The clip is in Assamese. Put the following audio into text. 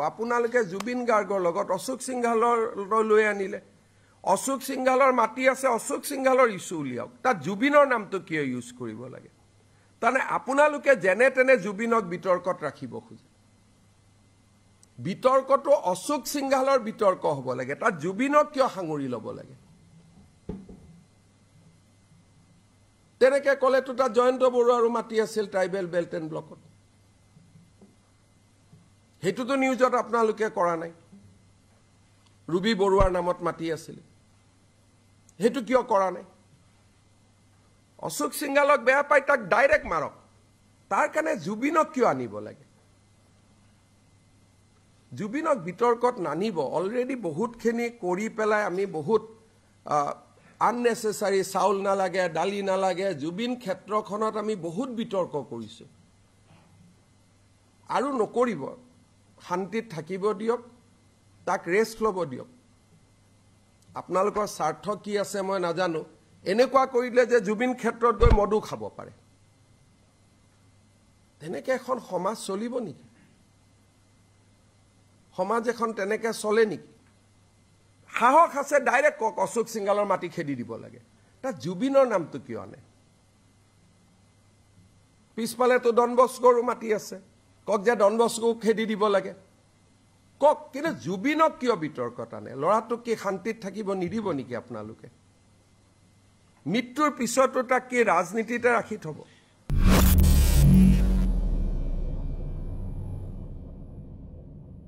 আপোনালোকে জুবিন গাৰ্গৰ লগত অশোক সিংঘালৰ লৈ আনিলে অশোক সিংঘালৰ মাটি আছে অশোক সিংঘালৰ ইস্যু উলিয়াওক তাত জুবিনৰ নামটো কিয় ইউজ কৰিব লাগে তানে আপোনালোকে যেনে তেনে জুবিনক বিতৰ্কত ৰাখিব খোজে বিতৰ্কটো অশোক সিংঘালৰ বিতৰ্ক হ'ব লাগে তাত জুবিনক কিয় সাঙুৰি ল'ব লাগে তেনেকে কলেটো তাত জয়ন্ত বৰুৱাৰো মাটি আছিল ট্ৰাইবেল বেল্ট এণ্ড ব্লকত হেতুটো নিউজত আপোনালোকে কৰা নাই ৰুবি বৰুৱাৰ নামত মাটি আছিল হেতু কিয় কৰা নাই অশোক সিংঘালক বেয়া পাই তাক ডাইৰেক্ট মাৰক তাৰ কাৰণে জুবিনক কিয় আনিব লাগে জুবিনক বিতৰ্কত নানিব অলৰেডি বহুতখিনি কৰি পেলাই আমি বহুত unnecessary চাউল নালাগে দালি নালাগে জুবিন ক্ষেত্ৰখনত আমি বহুত বিতৰ্ক কৰিছো আৰু নকৰিব শান্তিত থাকিব দিয়ক তাক ৰেষ্ট ল'ব দিয়ক আপোনালোকৰ স্বাৰ্থ কি আছে মই নাজানো এনেকুৱা কৰিলে যে জুবিন ক্ষেত্ৰত গৈ মদু খাব পাৰে তেনেকে এখন সমাজ চলিব নেকি সমাজ এখন তেনেকে চলে নেকি সাহস আছে ডাইৰেক্ট কক অশোক সিংঘালৰ মাটি খেদি দিব লাগে তাত জুবিনৰ নামটো কিয় আনে পিছফালে তো ডন বস্কোৰো মাটি আছে কক যে ডন বস্কো খেদি দিব লাগে কক কিন্তু জুবিনক কিয় বিতৰ্কত আনে লৰাটোক কি শান্তিত থাকিব নিদিব নেকি আপোনালোকে মৃত্যুৰ পিছতো তাক কি ৰাজনীতিতে ৰাখি থব